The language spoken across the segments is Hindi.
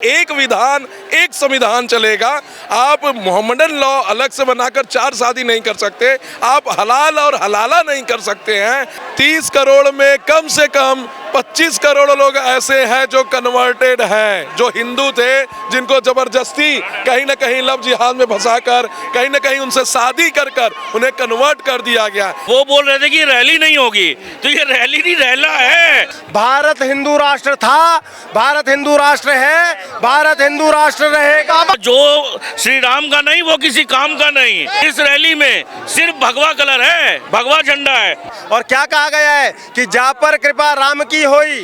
एक विधान एक संविधान चलेगा। आप मोहम्मदन लॉ अलग से बनाकर 4 शादी नहीं कर सकते, आप हलाल और हलाला नहीं कर सकते हैं। 30 करोड़ में कम से कम 25 करोड़ लोग ऐसे हैं जो कन्वर्टेड हैं, जो हिंदू थे, जिनको जबरदस्ती कहीं ना कहीं लव जिहाद में फंसाकर कहीं ना कहीं उनसे शादी कर उन्हें कन्वर्ट कर दिया गया। वो बोल रहे थे कि रैली नहीं होगी, तो ये रैली नहीं रैला है। भारत हिंदू राष्ट्र था, भारत हिंदू राष्ट्र है, भारत हिंदू राष्ट्र रहेगा। जो श्री राम का नहीं वो किसी काम का नहीं। इस रैली में सिर्फ भगवा कलर है, भगवा झंडा है। और क्या कहा गया है कि जा पर कृपा राम की होई,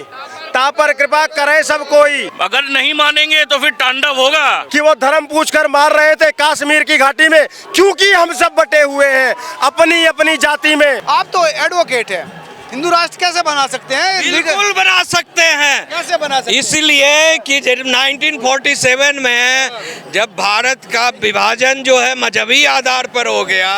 ता पर कृपा करे सब कोई। अगर नहीं मानेंगे तो फिर तांडव होगा। कि वो धर्म पूछकर मार रहे थे कश्मीर की घाटी में, क्योंकि हम सब बटे हुए हैं अपनी अपनी जाति में। आप तो एडवोकेट है, हिंदू राष्ट्र कैसे बना सकते हैं? बिल्कुल बना सकते हैं। कैसे बना सकते हैं? इसलिए कि जब 1947 में जब भारत का विभाजन जो है मजहबी आधार पर हो गया,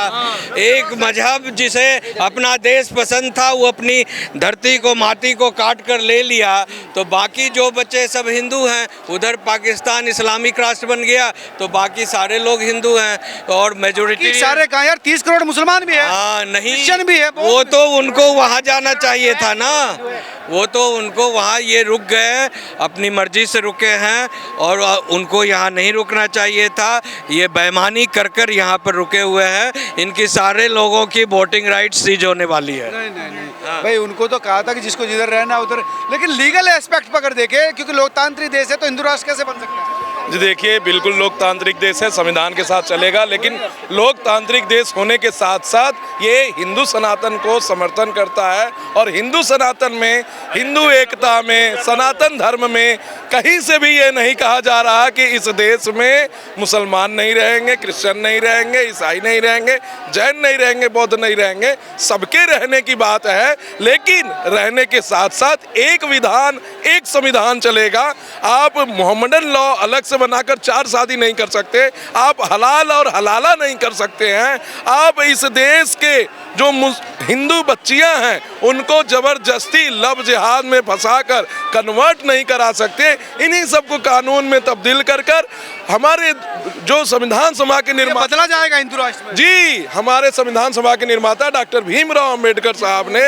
एक मजहब जिसे अपना देश पसंद था वो अपनी धरती को माटी को काट कर ले लिया, तो बाकी जो बच्चे सब हिंदू हैं, उधर पाकिस्तान इस्लामिक राष्ट्र बन गया तो बाकी सारे लोग हिंदू हैं और मेजोरिटी सारे कहाँ यार, 30 करोड़ मुसलमान भी है, हाँ नहीं क्रिश्चियन भी है। वो तो उनको वहाँ जाना चाहिए था ना, वो तो उनको वहाँ ये रुक गए, अपनी मर्जी से रुके हैं और उनको यहाँ नहीं रुकना चाहिए था। ये बेईमानी कर यहाँ पर रुके हुए हैं। इनकी सारे लोगों की वोटिंग राइट्स सीज होने वाली है। नहीं भाई, उनको तो कहा था कि जिसको जिधर रहना उधर, लेकिन लीगल एस्पेक्ट पर अगर देखें, क्योंकि लोकतांत्रिक देश है, तो हिंदू राष्ट्र कैसे बन सकता है? जी देखिए, बिल्कुल लोकतांत्रिक देश है, संविधान के साथ चलेगा, लेकिन लोकतांत्रिक देश होने के साथ साथ ये हिंदू सनातन को समर्थन करता है और हिंदू सनातन में, हिंदू एकता में, सनातन धर्म में कहीं से भी ये नहीं कहा जा रहा कि इस देश में मुसलमान नहीं रहेंगे, क्रिश्चियन नहीं रहेंगे, ईसाई नहीं रहेंगे, जैन नहीं रहेंगे, बौद्ध नहीं रहेंगे, सबके रहने की बात है। लेकिन रहने के साथ साथ एक विधान एक संविधान चलेगा। आप मोहम्मदन लॉ अलग से बनाकर 4 शादी नहीं कर सकते, आप हलाल और हलाला नहीं कर सकते हैं। आप इस देश के जो हिंदू बच्चियां हैं उनको जबरदस्ती लव जिहाद में फंसाकर कन्वर्ट नहीं करा सकते। इन्हीं सबको कानून में तब्दील कर हमारे जो संविधान सभा के निर्माता, बदला जाएगा हिंदू राष्ट्र में। जी, हमारे संविधान सभा के निर्माता डॉक्टर भीमराव अंबेडकर साहब ने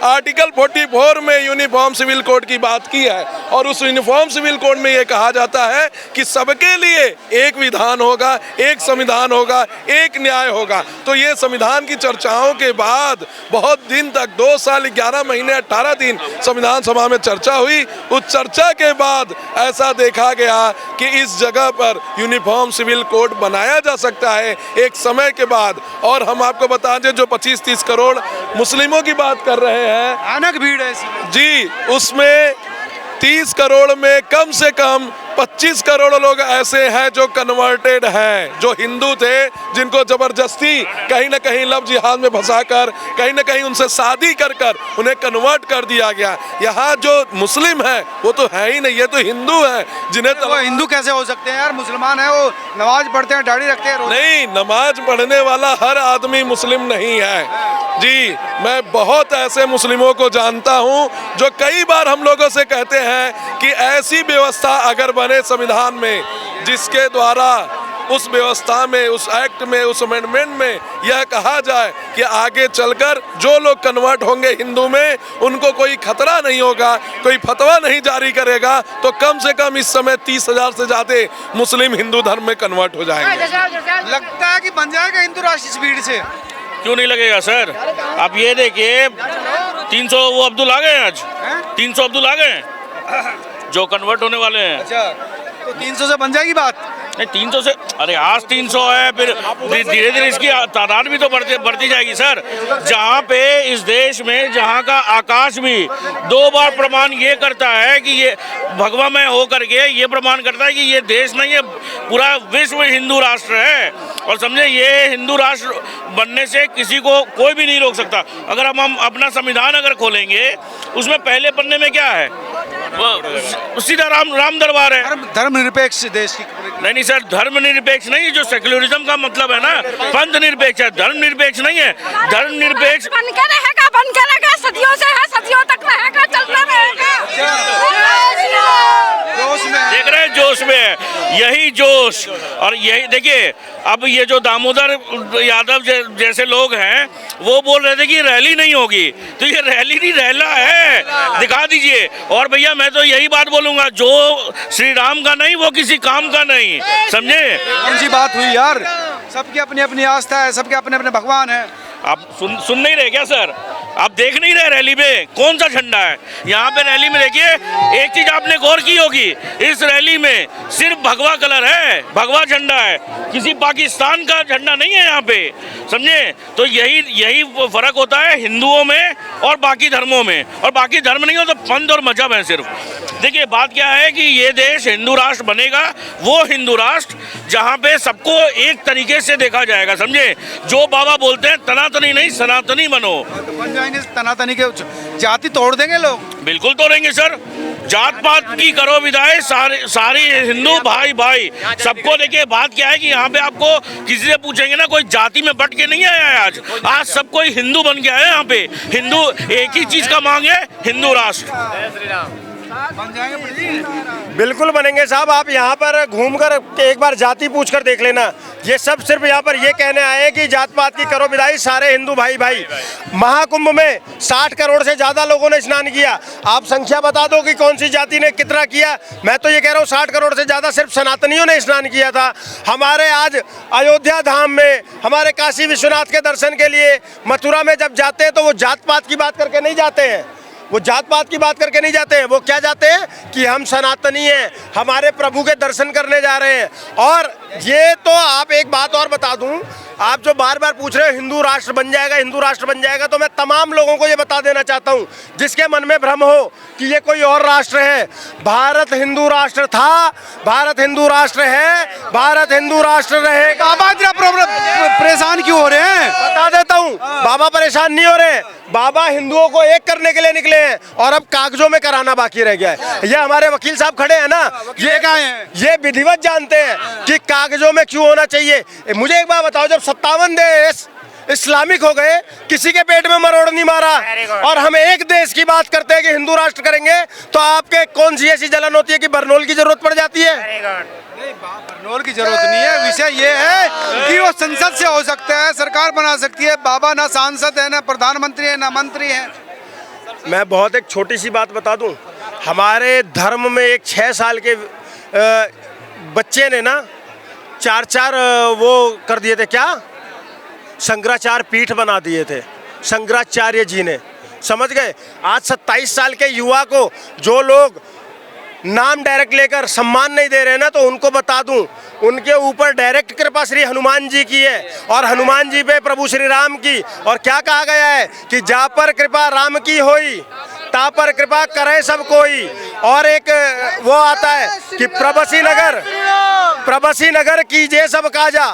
आर्टिकल 44 में यूनिफॉर्म सिविल कोड की बात की है और उस यूनिफॉर्म सिविल कोड में ये कहा जाता है कि सबके लिए एक विधान होगा, एक संविधान होगा, एक न्याय होगा। तो ये संविधान की चर्चाओं के बाद बहुत दिन तक 2 साल 11 महीने 18 दिन संविधान सभा में चर्चा हुई। उस चर्चा के बाद ऐसा देखा गया कि इस जगह पर यूनिफॉर्म सिविल कोड बनाया जा सकता है एक समय के बाद। और हम आपको बता दें, जो 25-30 करोड़ मुस्लिमों की बात कर रहे हैं, भयानक भीड़ है इसमें। जी, उसमें 30 करोड़ में कम से कम 25 करोड़ लोग ऐसे हैं जो कन्वर्टेड हैं, जो हिंदू थे, जिनको जबरदस्ती कहीं ना कहीं लव जिहाद में फंसाकर कहीं ना कहीं उनसे शादी कर उन्हें कन्वर्ट कर दिया गया। यहाँ जो मुस्लिम है वो तो है ही नहीं, ये तो हिंदू है जिन्हें वो हिंदू कैसे हो सकते हैं यार? मुसलमान है, वो नमाज पढ़ते हैं, दाढ़ी रखते हैं। नहीं, नमाज पढ़ने वाला हर आदमी मुस्लिम नहीं है। जी, मैं बहुत ऐसे मुस्लिमों को जानता हूं जो कई बार हम लोगों से कहते हैं कि ऐसी व्यवस्था अगर बने संविधान में जिसके द्वारा उस व्यवस्था में, उस एक्ट में, उस अमेंडमेंट में यह कहा जाए कि आगे चलकर जो लोग कन्वर्ट होंगे हिंदू में उनको कोई खतरा नहीं होगा, कोई फतवा नहीं जारी करेगा, तो कम से कम इस समय 30,000 से ज़्यादा मुस्लिम हिंदू धर्म में कन्वर्ट हो जाएंगे। लगता है कि बन जाएगा हिंदू राष्ट्र इस भीड़ से। क्यों नहीं लगेगा सर? आप ये देखिए, 300 वो अब्दुल आ गए आज, 300 अब्दुल आ गए जो कन्वर्ट होने वाले हैं। अच्छा, तो 300 से बन जाएगी बात? नहीं, 300 से, अरे आज 300 है, फिर धीरे धीरे इसकी तादाद भी तो बढ़ती जाएगी सर। जहाँ पे इस देश में, जहाँ का आकाश भी 2 बार प्रमाण ये करता है कि ये भगवामय हो करके ये प्रमाण करता है कि ये देश नहीं है, पूरा विश्व हिंदू राष्ट्र है। और समझे, ये हिंदू राष्ट्र बनने से किसी को कोई भी नहीं रोक सकता। अगर हम अपना संविधान अगर खोलेंगे, उसमें पहले पन्ने में क्या है? वो सीधा राम दरबार है। धर्मनिरपेक्ष देश की नहीं सर, धर्मनिरपेक्ष नहीं, जो सेक्युलरिज्म का मतलब है ना, पंथ निरपेक्ष है, धर्मनिरपेक्ष नहीं है। धर्मनिरपेक्ष बन के रहेगा, सदियों से है, सदियों तक रहेगा, चलता रहेगा। जोश में देख रहे हैं, जो जोश में है, यही जोश। और यही देखिए, अब ये जो दामोदर यादव जैसे लोग हैं वो बोल रहे थे कि रैली नहीं होगी, तो ये रैली नहीं, रैला है, दिखा दीजिए। और भैया मैं तो यही बात बोलूंगा, जो श्री राम का नहीं वो किसी काम का नहीं, समझे? कौन सी बात हुई यार, सबकी अपनी अपनी आस्था है, सबके अपने अपने भगवान है। आप सुन नहीं रहे क्या सर? आप देख नहीं रहे रैली में कौन सा झंडा है? यहाँ पे रैली में देखिए, एक चीज आपने गौर की होगी, इस रैली में सिर्फ भगवा कलर है, भगवा झंडा है, किसी पाकिस्तान का झंडा नहीं है यहाँ पे, समझे? तो यही फर्क होता है हिंदुओं में और बाकी धर्मों में। और बाकी धर्म नहीं हो तो पंथ और मजहब है सिर्फ। देखिए बात क्या है कि ये देश हिंदू राष्ट्र बनेगा, वो हिंदू राष्ट्र जहाँ पे सबको एक तरीके से देखा जाएगा, समझे? जो बाबा बोलते हैं तनातनी नहीं सनातनी बनो। तो बन जाएंगे तनातनी के, जाति तोड़ देंगे लोग। बिल्कुल तोड़ेंगे सर, जात पात की करो विदाई, सारी हिंदू भाई भाई सबको। देखिए बात क्या है कि यहाँ पे आपको किसी से पूछेंगे ना, कोई जाति में बट के नहीं आया है आज सब कोई हिंदू बन के आया है। यहाँ पे हिंदू एक ही चीज का मांग है, हिंदू राष्ट्र। बन जाएंगे बिल्कुल बनेंगे साहब। आप यहाँ पर घूमकर एक बार जाति पूछकर देख लेना, ये सब सिर्फ यहाँ पर ये कहने आए हैं कि जात पात की करो विदाई, सारे हिंदू भाई भाई। महाकुंभ में 60 करोड़ से ज्यादा लोगों ने स्नान किया। आप संख्या बता दो कि कौन सी जाति ने कितना किया। मैं तो ये कह रहा हूँ 60 करोड़ से ज्यादा सिर्फ सनातनियों ने स्नान किया था। हमारे आज अयोध्या धाम में, हमारे काशी विश्वनाथ के दर्शन के लिए मथुरा में जब जाते हैं तो वो जात पात की बात करके नहीं जाते हैं, वो जात पात की बात करके नहीं जाते हैं। वो क्या जाते हैं कि हम सनातनी हैं, हमारे प्रभु के दर्शन करने जा रहे हैं। और ये तो आप एक बात और बता दूं, आप जो बार बार पूछ रहे हो हिंदू राष्ट्र बन जाएगा, हिंदू राष्ट्र बन जाएगा, तो मैं तमाम लोगों को ये बता देना चाहता हूँ जिसके मन में भ्रम हो कि ये कोई और राष्ट्र है। भारत हिंदू राष्ट्र था, भारत हिंदू राष्ट्र है, भारत हिंदू राष्ट्र रहेगा। बाबा इतना परेशान क्यों हो रहे हैं? बता देता हूँ, बाबा परेशान नहीं हो रहे। बाबा हिंदुओं को एक करने के लिए निकले हैं और अब कागजों में कराना बाकी रह गया है। ये हमारे वकील साहब खड़े हैं ना, ये क्या है, ये विधिवत जानते हैं कि कागजों में क्यों होना चाहिए। मुझे एक बात बताओ, जब 57 देश इस्लामिक हो गए, किसी के पेट में मरोड़ नहीं मारा, और हम एक देश की बात करते हैं कि हिंदू राष्ट्र करेंगे, तो आपके कौन सी ऐसी जलन होती है कि बरनौल की जरूरत पड़ जाती है? बरनौल की जरूरत नहीं है। विषय ये है कि वो संसद से हो सकता है, सरकार बना सकती है। बाबा ना सांसद है, ना प्रधानमंत्री है, ना मंत्री है। मैं बहुत एक छोटी सी बात बता दूं, हमारे धर्म में एक 6 साल के बच्चे ने ना 4 वो कर दिए थे, क्या शंकराचार्य पीठ बना दिए थे शंकराचार्य जी ने, समझ गए? आज 27 साल के युवा को जो लोग नाम डायरेक्ट लेकर सम्मान नहीं दे रहे ना, तो उनको बता दूं, उनके ऊपर डायरेक्ट कृपा श्री हनुमान जी की है, और हनुमान जी पे प्रभु श्री राम की। और क्या कहा गया है कि जा पर कृपा राम की होई, ता पर कृपा करे सब कोई। और एक वो आता है कि प्रबसी नगर की जे सब काजा,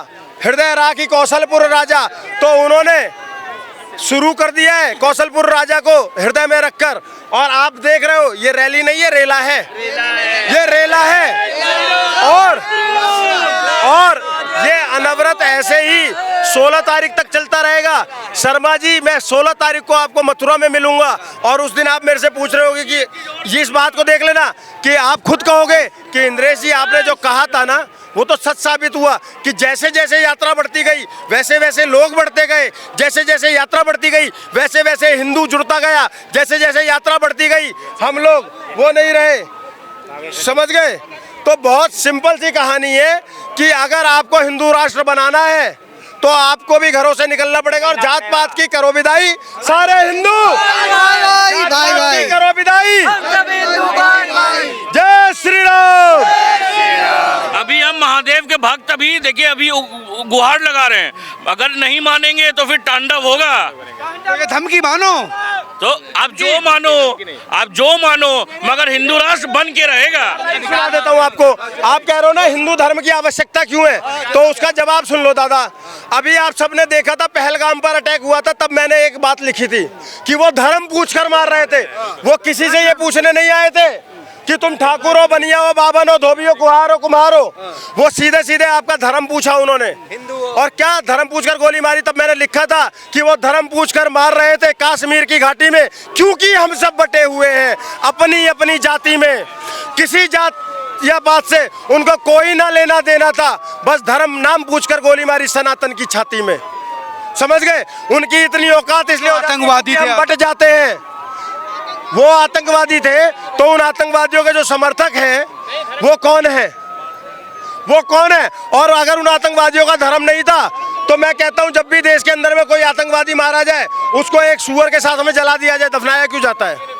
हृदय राखी कौशलपुर राजा। तो उन्होंने शुरू कर दिया है कौशलपुर राजा को हृदय में रखकर। और आप देख रहे हो, ये रैली नहीं, ये रेला है, ये रेला है। और ये अनवरत ऐसे ही 16 तारीख तक चलता रहेगा। शर्मा जी, मैं 16 तारीख को आपको मथुरा में मिलूंगा, और उस दिन आप मेरे से पूछ रहे होगे कि इस बात को देख लेना कि आप खुद कहोगे कि इंद्रेश जी आपने जो कहा था ना वो तो सच साबित हुआ कि जैसे जैसे यात्रा बढ़ती गई वैसे वैसे लोग बढ़ते गए, जैसे जैसे यात्रा बढ़ती गई वैसे वैसे हिंदू जुड़ता गया, जैसे जैसे यात्रा बढ़ती गई हम लोग वो नहीं रहे, समझ गए? तो बहुत सिंपल सी कहानी है कि अगर आपको हिंदू राष्ट्र बनाना है तो आपको भी घरों से निकलना पड़ेगा। और जात पात की करो विदाई, सारे हिंदू करो विदाई। जय श्री राम। अभी हम महादेव के भक्त अभी देखिए अभी गुहार लगा रहे हैं, अगर नहीं मानेंगे तो फिर तांडव होगा। धमकी मानो तो आप जो मानो मगर हिंदू राष्ट्र बन के रहेगा। सुना देता हूँ आपको, आप कह रहे हो ना हिंदू धर्म की आवश्यकता क्यों है, तो उसका जवाब सुन लो दादा। अभी आप सबने देखा था पहलगाम पर अटैक हुआ था, तब मैंने एक बात लिखी थी कि वो धर्म पूछकर मार रहे थे, वो किसी से ये पूछने नहीं आए थे कि तुम ठाकुर हो, बनिया हो, बावन हो, धोबी हो, कुहार हो, कुम्हार हो। वो सीधे सीधे आपका धर्म पूछा उन्होंने, और क्या धर्म पूछकर गोली मारी। तब मैंने लिखा था कि वो धर्म पूछकर मार रहे थे कश्मीर की घाटी में, क्योंकि हम सब बटे हुए हैं अपनी अपनी जाति में। किसी जात सत्यापात से उनको कोई ना लेना देना था, बस धर्म नाम पूछकर गोली मारी सनातन की छाती में। समझ गए? उनकी इतनी औकात इसलिए हो जाती है आतंकवादी कि थे हम आप। बट जाते हैं। वो आतंकवादी थे तो उन आतंकवादियों के जो समर्थक हैं वो कौन है? वो कौन है? और अगर उन आतंकवादियों का धर्म नहीं था तो मैं कहता हूं जब भी देश के अंदर में कोई आतंकवादी मारा जाए उसको एक सूअर के साथ हमें जला दिया जाए, दफनाया क्यों जाता है?